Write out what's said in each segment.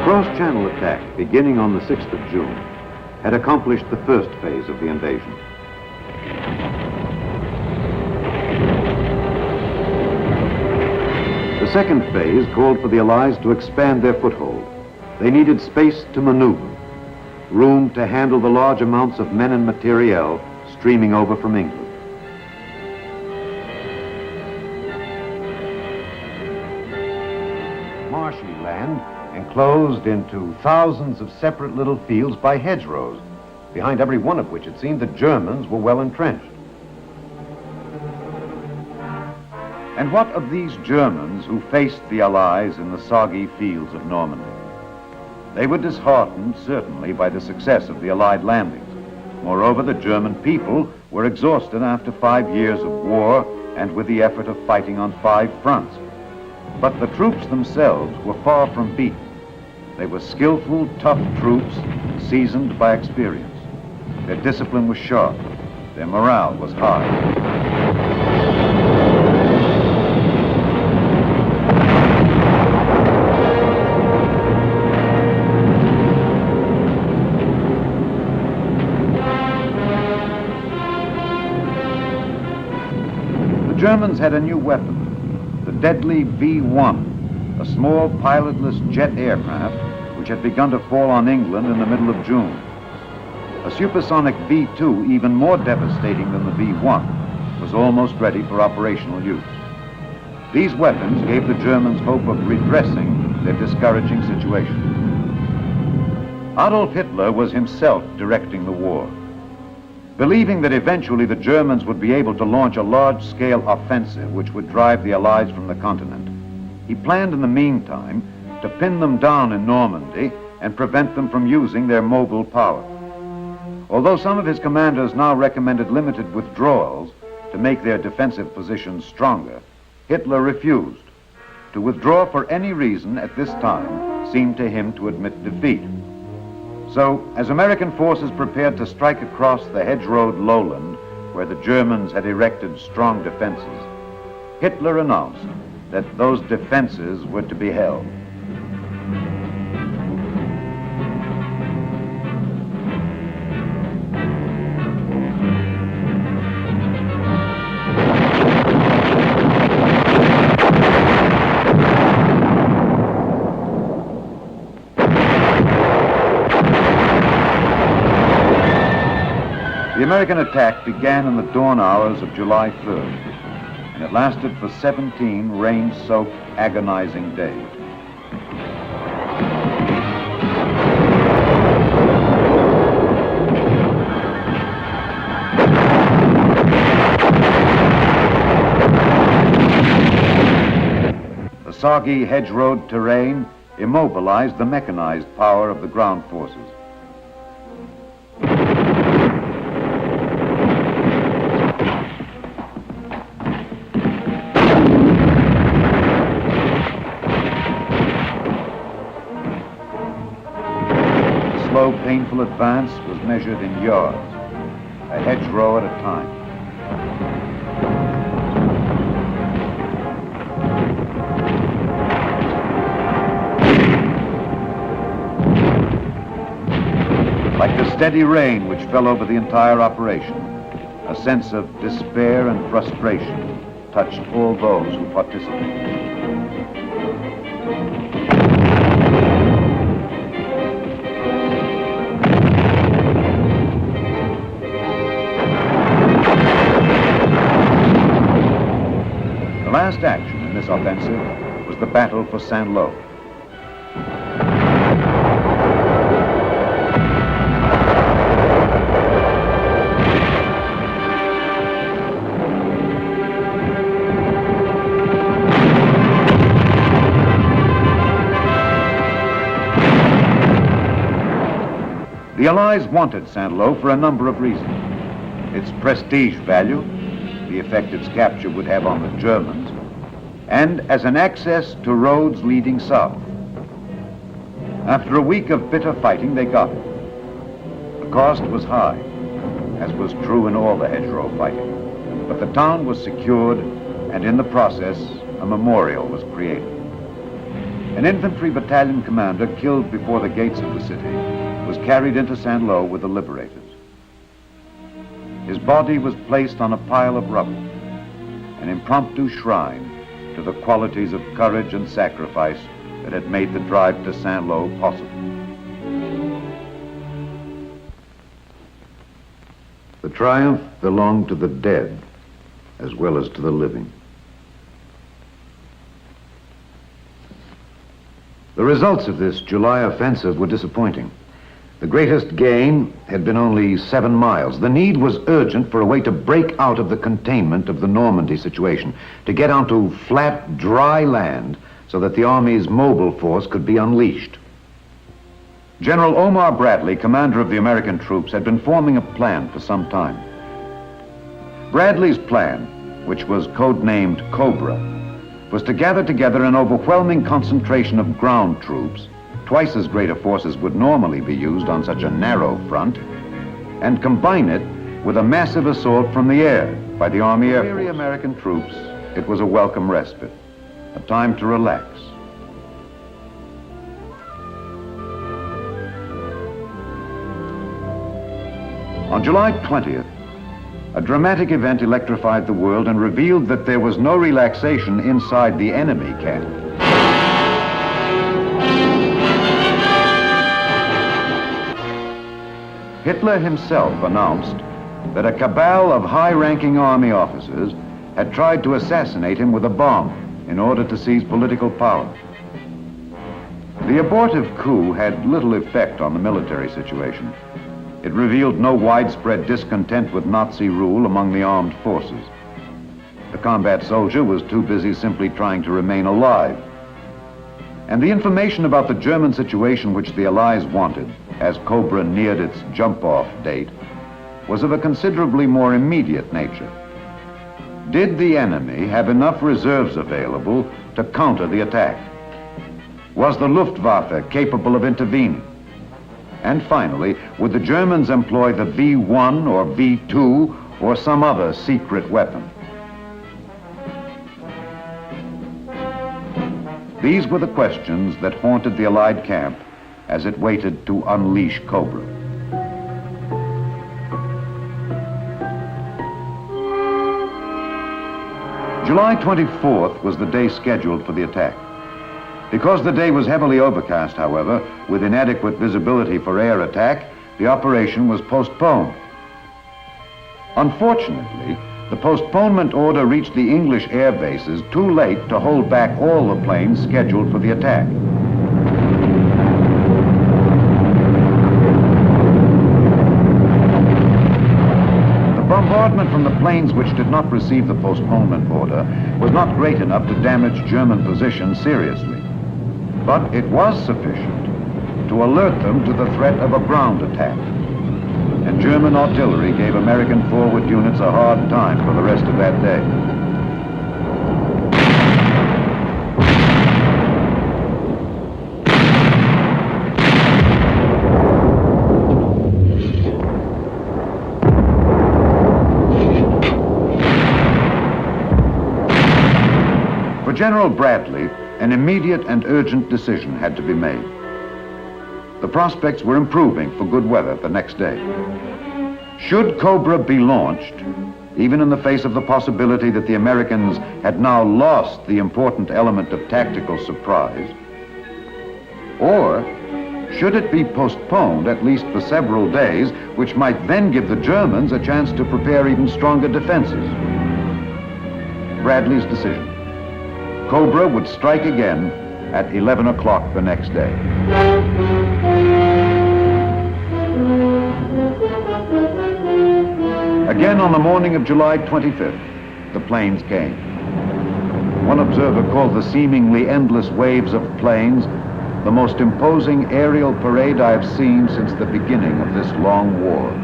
cross-channel attack, beginning on the 6th of June, had accomplished the first phase of the invasion. The second phase called for the Allies to expand their foothold. They needed space to maneuver, room to handle the large amounts of men and materiel streaming over from England. Marshy land enclosed into thousands of separate little fields by hedgerows, behind every one of which it seemed the Germans were well entrenched. And what of these Germans who faced the Allies in the soggy fields of Normandy? They were disheartened, certainly, by the success of the Allied landings. Moreover, the German people were exhausted after 5 years of war and with the effort of fighting on 5 fronts. But the troops themselves were far from beaten. They were skillful, tough troops, seasoned by experience. Their discipline was sharp. Their morale was high. The Germans had a new weapon, the deadly V-1, a small pilotless jet aircraft which had begun to fall on England in the middle of June. A supersonic V-2, even more devastating than the V-1, was almost ready for operational use. These weapons gave the Germans hope of redressing their discouraging situation. Adolf Hitler was himself directing the war. Believing that eventually the Germans would be able to launch a large-scale offensive which would drive the Allies from the continent, he planned in the meantime to pin them down in Normandy and prevent them from using their mobile power. Although some of his commanders now recommended limited withdrawals to make their defensive positions stronger, Hitler refused. To withdraw for any reason at this time seemed to him to admit defeat. So, as American forces prepared to strike across the hedge-rowed lowland where the Germans had erected strong defenses, Hitler announced that those defenses were to be held. The American attack began in the dawn hours of July 3rd, and it lasted for 17 rain-soaked, agonizing days. The soggy hedge-road terrain immobilized the mechanized power of the ground forces. Slow, painful advance was measured in yards, a hedgerow at a time. Like the steady rain which fell over the entire operation, a sense of despair and frustration touched all those who participated. The last action in this offensive was the battle for Saint-Lô. The Allies wanted Saint-Lô for a number of reasons. Its prestige value, the effect its capture would have on the Germans, and as an access to roads leading south. After a week of bitter fighting, they got it. The cost was high, as was true in all the hedgerow fighting, but the town was secured, and in the process, a memorial was created. An infantry battalion commander killed before the gates of the city was carried into Saint-Lô with the liberators. His body was placed on a pile of rubble, an impromptu shrine to the qualities of courage and sacrifice that had made the drive to Saint-Lô possible. The triumph belonged to the dead as well as to the living. The results of this July offensive were disappointing. The greatest gain had been only 7 miles. The need was urgent for a way to break out of the containment of the Normandy situation, to get onto flat, dry land so that the Army's mobile force could be unleashed. General Omar Bradley, commander of the American troops, had been forming a plan for some time. Bradley's plan, which was codenamed Cobra, was to gather together an overwhelming concentration of ground troops, twice as great a force as would normally be used on such a narrow front, and combine it with a massive assault from the air by the Army Air Force. For weary American troops, it was a welcome respite, a time to relax. On July 20th, a dramatic event electrified the world and revealed that there was no relaxation inside the enemy camp. Hitler himself announced that a cabal of high-ranking army officers had tried to assassinate him with a bomb in order to seize political power. The abortive coup had little effect on the military situation. It revealed no widespread discontent with Nazi rule among the armed forces. The combat soldier was too busy simply trying to remain alive. And the information about the German situation which the Allies wanted, as Cobra neared its jump-off date, was of a considerably more immediate nature. Did the enemy have enough reserves available to counter the attack? Was the Luftwaffe capable of intervening? And finally, would the Germans employ the V1 or V2 or some other secret weapon? These were the questions that haunted the Allied camp as it waited to unleash Cobra. July 24th was the day scheduled for the attack. Because the day was heavily overcast, however, with inadequate visibility for air attack, the operation was postponed. Unfortunately, the postponement order reached the English air bases too late to hold back all the planes scheduled for the attack. The bombardment from the planes which did not receive the postponement order was not great enough to damage German positions seriously. But it was sufficient to alert them to the threat of a ground attack. And German artillery gave American forward units a hard time for the rest of that day. For General Bradley, an immediate and urgent decision had to be made. The prospects were improving for good weather the next day. Should Cobra be launched, even in the face of the possibility that the Americans had now lost the important element of tactical surprise? Or should it be postponed at least for several days, which might then give the Germans a chance to prepare even stronger defenses? Bradley's decision. Cobra would strike again at 11 o'clock the next day. Again on the morning of July 25th, the planes came. One observer called the seemingly endless waves of planes the most imposing aerial parade I have seen since the beginning of this long war.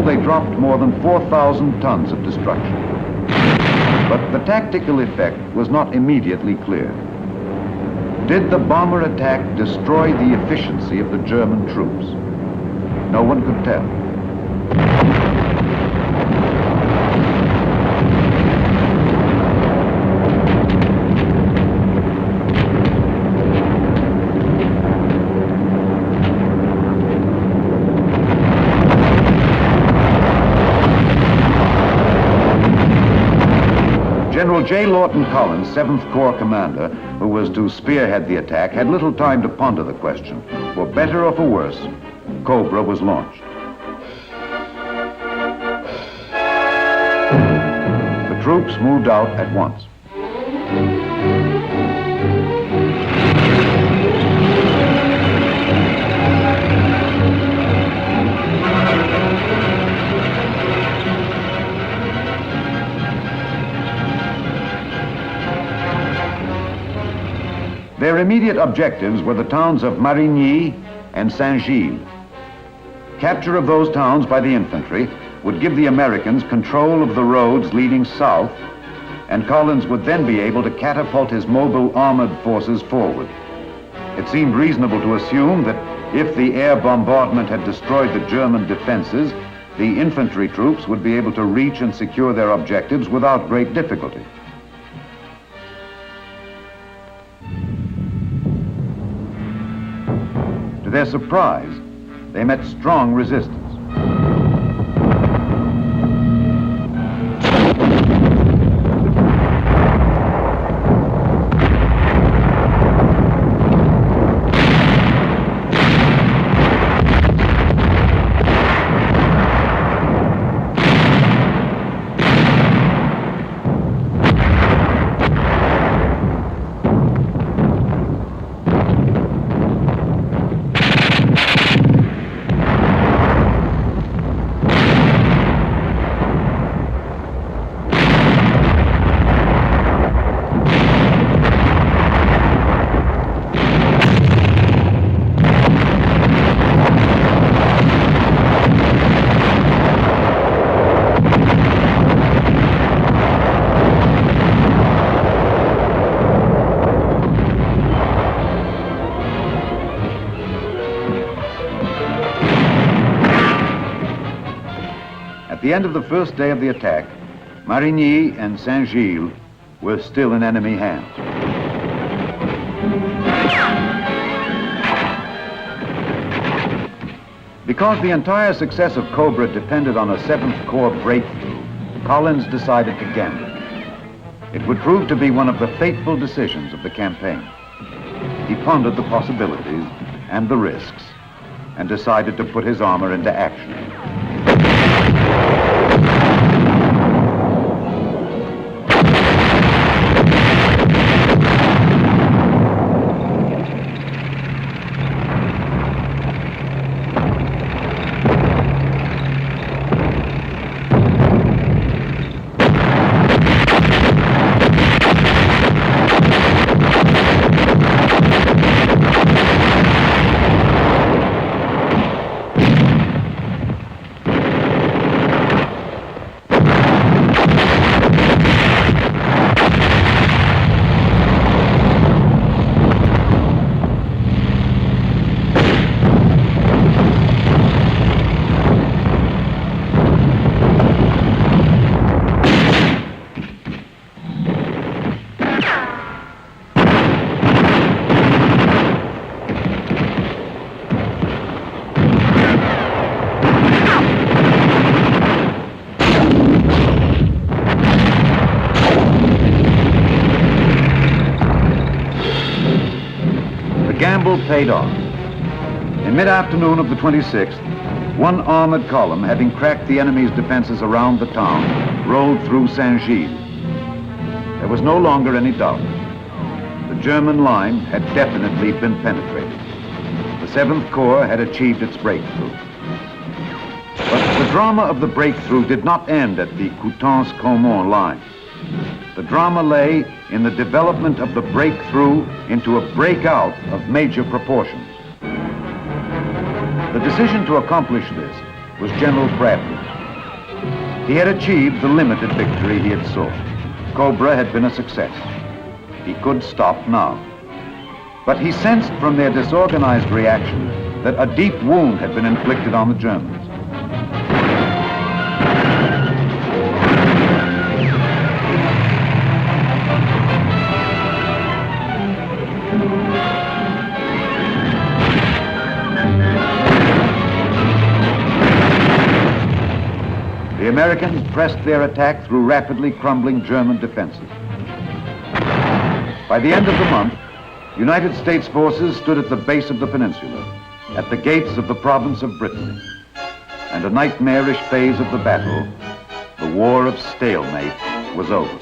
they dropped more than 4,000 tons of destruction. But the tactical effect was not immediately clear. Did the bomber attack destroy the efficiency of the German troops? No one could tell. General J. Lawton Collins, 7th Corps commander, who was to spearhead the attack, had little time to ponder the question. For better or for worse, Cobra was launched. The troops moved out at once. Their immediate objectives were the towns of Marigny and Saint-Gilles. Capture of those towns by the infantry would give the Americans control of the roads leading south, and Collins would then be able to catapult his mobile armored forces forward. It seemed reasonable to assume that if the air bombardment had destroyed the German defenses, the infantry troops would be able to reach and secure their objectives without great difficulty. To their surprise, they met strong resistance. At the end of the first day of the attack, Marigny and Saint-Gilles were still in enemy hands. Because the entire success of Cobra depended on a 7th Corps breakthrough, Collins decided to gamble. It would prove to be one of the fateful decisions of the campaign. He pondered the possibilities and the risks and decided to put his armor into action. Gamble paid off. In mid-afternoon of the 26th, one armored column, having cracked the enemy's defenses around the town, rolled through Saint-Gilles. There was no longer any doubt. The German line had definitely been penetrated. The 7th Corps had achieved its breakthrough. But the drama of the breakthrough did not end at the Coutances-Caumont line. The drama lay in the development of the breakthrough into a breakout of major proportions. The decision to accomplish this was General Bradley. He had achieved the limited victory he had sought. Cobra had been a success. He could stop now. But he sensed from their disorganized reaction that a deep wound had been inflicted on the Germans. The Americans pressed their attack through rapidly crumbling German defenses. By the end of the month, United States forces stood at the base of the peninsula, at the gates of the province of Brittany. And a nightmarish phase of the battle, the war of stalemate, was over.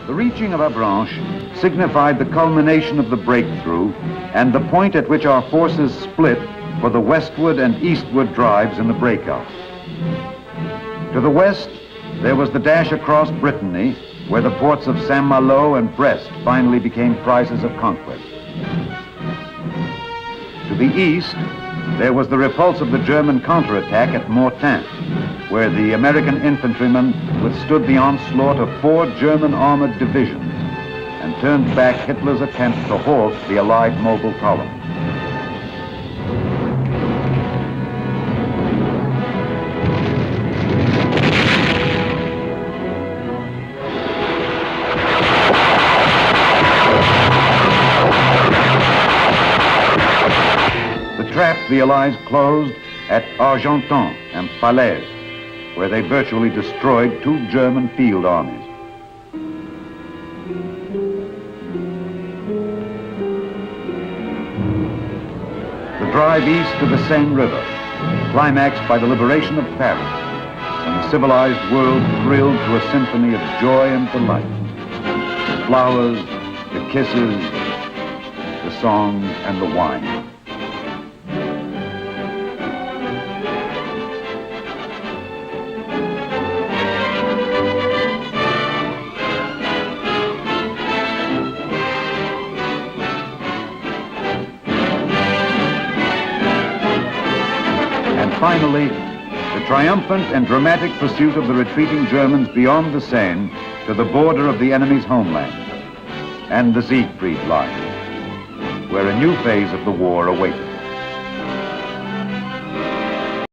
The reaching of Avranches signified the culmination of the breakthrough and the point at which our forces split for the westward and eastward drives in the breakout. To the west, there was the dash across Brittany, where the ports of Saint-Malo and Brest finally became prizes of conquest. To the east, there was the repulse of the German counterattack at Mortain, where the American infantrymen withstood the onslaught of 4 German armored divisions and turned back Hitler's attempt to halt the Allied mobile column. The Allies closed at Argentan and Falaise, where they virtually destroyed 2 German field armies. The drive east to the Seine River, climaxed by the liberation of Paris, and the civilized world thrilled to a symphony of joy and delight. The flowers, the kisses, the songs, and the wine. Finally, the triumphant and dramatic pursuit of the retreating Germans beyond the Seine to the border of the enemy's homeland, and the Siegfried Line, where a new phase of the war awaited.